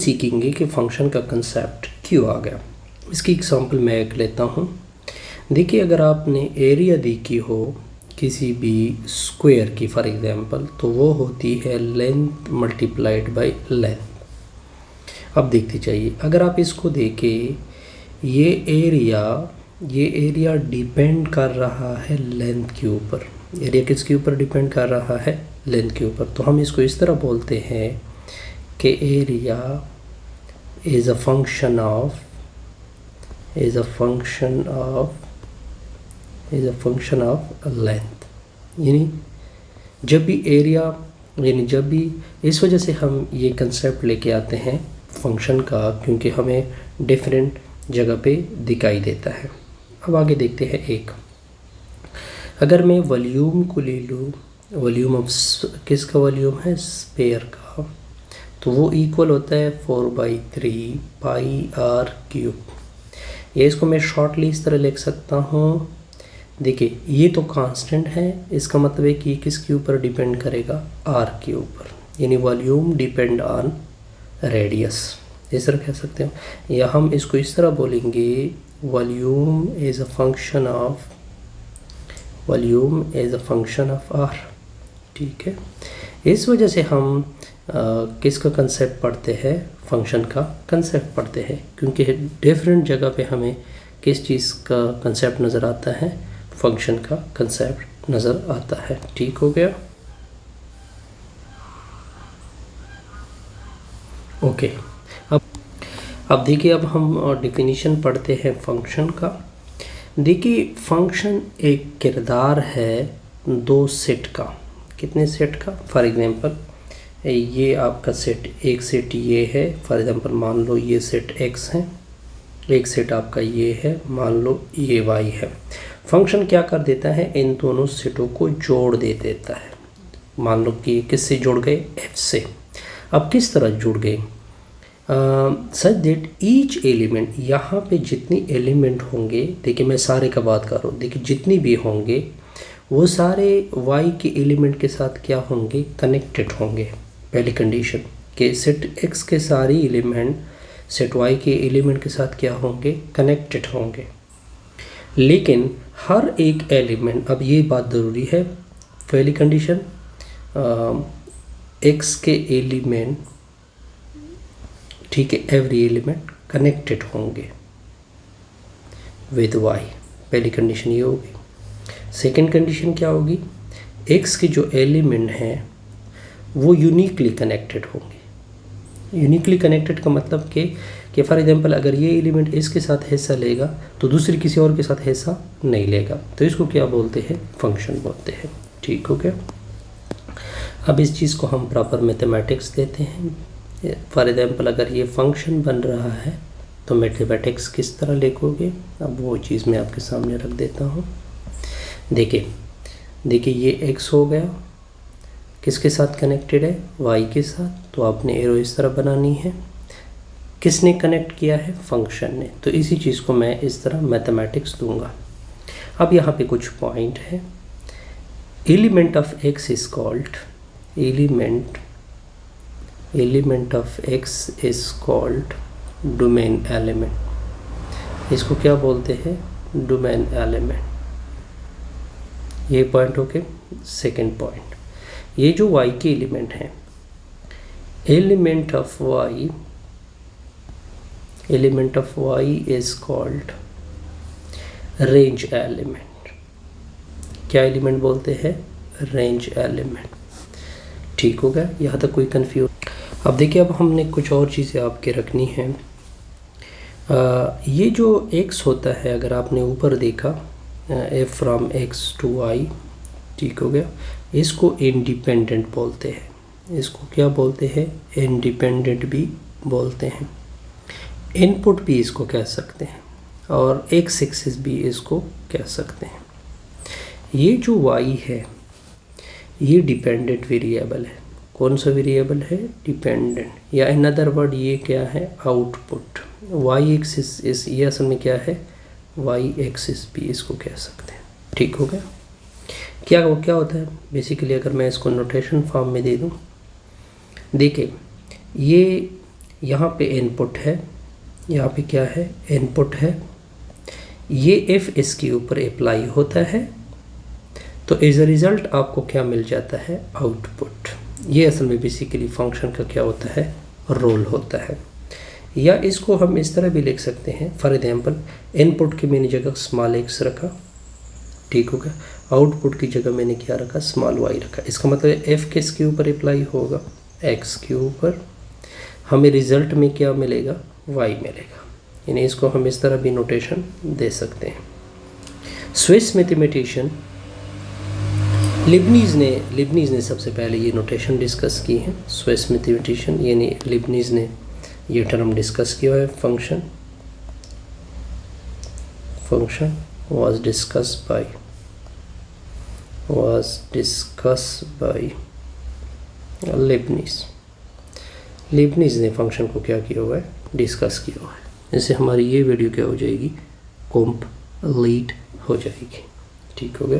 सीखेंगे कि फंक्शन का कंसेप्ट क्यों आ गया। इसकी एग्जांपल मैं एक लेता हूँ। देखिए, अगर आपने एरिया दी की हो किसी भी स्क्वायर की फॉर एग्जांपल, तो वो होती है लेंथ मल्टीप्लाइड बाय लेंथ। अब देखते चाहिए, अगर आप इसको देखें, ये एरिया डिपेंड कर रहा है लेंथ के ऊपर। एरिया किसके ऊपर डिपेंड कर रहा है? लेंथ के ऊपर। तो हम इसको इस तरह बोलते हैं कि area is a function of length. यानी जब भी इस वजह से हम ये कंसेप्ट लेके आते हैं फंक्शन का, क्योंकि हमें डिफरेंट जगह पे दिखाई देता है। अब आगे देखते हैं एक, अगर मैं वॉल्यूम को ले लूँ, वॉल्यूम ऑफ किसका वॉल्यूम है? स्फीयर का, तो वो इक्वल होता है 4/3 पाई आर क्यूब। ये इसको मैं शॉर्टली इस तरह लिख सकता हूँ। देखिए, ये तो कांस्टेंट है, इसका मतलब है कि किसके ऊपर डिपेंड करेगा? आर के ऊपर। यानी वॉल्यूम डिपेंड ऑन रेडियस, इस तरह कह सकते हो। या हम इसको इस तरह बोलेंगे, volume is a function of R. ठीक है, इस वजह से हम किसका कंसेप्ट पढ़ते हैं? फंक्शन का कंसेप्ट पढ़ते हैं, क्योंकि डिफरेंट जगह पे हमें किस चीज़ का कंसेप्ट नज़र आता है? फंक्शन का कंसेप्ट नज़र आता है। ठीक हो गया? ओके। अब देखिए, अब हम डिफिनीशन पढ़ते हैं फंक्शन का। देखिए, फंक्शन एक किरदार है दो सेट का। कितने सेट का? फॉर एग्जांपल, ये आपका सेट, एक सेट ये है, फॉर एग्जांपल मान लो ये सेट x है, एक सेट आपका ये है, मान लो ये y है। फंक्शन क्या कर देता है? इन दोनों सेटों को जोड़ देता है। मान लो कि किससे जुड़ गए? f से। अब किस तरह जुड़ गए? सच दैट ईच एलिमेंट, यहाँ पे जितनी एलिमेंट होंगे, देखिए मैं सारे का बात कर रहा हूँ, देखिए जितनी भी होंगे वो सारे y के एलिमेंट के साथ क्या होंगे? कनेक्टेड होंगे। पहली कंडीशन कि सेट x के सारे एलिमेंट सेट y के एलिमेंट के साथ क्या होंगे? कनेक्टेड होंगे। लेकिन हर एक एलिमेंट, अब ये बात ज़रूरी है, पहली कंडीशन x के एलिमेंट, ठीक है, एवरी एलिमेंट कनेक्टेड होंगे विद y। पहली कंडीशन ये होगी। सेकंड कंडीशन क्या होगी? x के जो एलिमेंट हैं वो यूनिकली कनेक्टेड होंगे। यूनिकली कनेक्टेड का मतलब कि फॉर एग्जांपल अगर ये एलिमेंट इसके साथ हिस्सा लेगा तो दूसरी किसी और के साथ हिस्सा नहीं लेगा, तो इसको क्या बोलते हैं? फंक्शन बोलते हैं। ठीक हो गया? अब इस चीज़ को हम प्रॉपर मैथमेटिक्स देते हैं। फॉर एग्जांपल अगर ये फंक्शन बन रहा है तो मैथमेटिक्स किस तरह लिखोगे? अब वो चीज़ मैं आपके सामने रख देता हूँ। देखिए ये x हो गया, किसके साथ कनेक्टेड है? y के साथ। तो आपने एरो इस तरह बनानी है। किसने कनेक्ट किया है? फंक्शन ने। तो इसी चीज़ को मैं इस तरह मैथमेटिक्स दूंगा। अब यहाँ पे कुछ पॉइंट है। Element of x is called element of x is called domain element. इसको क्या बोलते हैं? Domain element. ये पॉइंट ओके। सेकंड पॉइंट, ये जो y के एलिमेंट हैं, element of y is called range element. क्या एलिमेंट बोलते हैं? Range element. ठीक हो गया? यहाँ तक कोई कंफ्यूज? अब देखिए, अब हमने कुछ और चीज़ें आपके रखनी हैं। ये जो x होता है, अगर आपने ऊपर देखा f from x to y, ठीक हो गया, इसको इंडिपेंडेंट बोलते हैं। इसको क्या बोलते हैं? इंडिपेंडेंट भी बोलते हैं। इनपुट भी इसको कह सकते हैं और x एक्सिस भी इसको कह सकते हैं। ये जो y है ये डिपेंडेंट वेरिएबल है। कौन सा वेरिएबल है? डिपेंडेंट। या इन अदर वर्ड ये क्या है? आउटपुट। y एक्सिस ये असल में क्या है? y एक्सिस भी इसको कह सकते हैं। ठीक हो गया? क्या होता है बेसिकली, अगर मैं इसको नोटेशन फॉर्म में दे दूं, देखिए ये यहाँ पे इनपुट है, यहाँ पे क्या है, इनपुट है, ये एफ इसके ऊपर अप्लाई होता है, तो एज अ रिज़ल्ट आपको क्या मिल जाता है, आउटपुट। ये असल में बेसिकली फंक्शन का क्या होता है, रोल होता है। या इसको हम इस तरह भी लिख सकते हैं, फॉर एग्जांपल इनपुट की मैंने जगह स्मॉल एक्स रखा, ठीक हो गया, आउटपुट की जगह मैंने क्या रखा, स्मॉल वाई रखा। इसका मतलब एफ किसके ऊपर अप्लाई होगा, एक्स के ऊपर, हमें रिज़ल्ट में क्या मिलेगा, वाई मिलेगा। यानी इसको हम इस तरह भी नोटेशन दे सकते हैं। स्विस मैथमेटिशियन लिबनीज़ ने सबसे पहले ये नोटेशन डिस्कस की है। स्विस मैथमेटिशियन यानी लिबनीज़ ने ये टर्म डिस्कस किया है। फंक्शन was discussed by लिबनीज़ ने फंक्शन को क्या किया हुआ है, डिस्कस किया हुआ है। इससे हमारी ये वीडियो क्या हो जाएगी, कंप्लीट हो जाएगी। ठीक हो गया।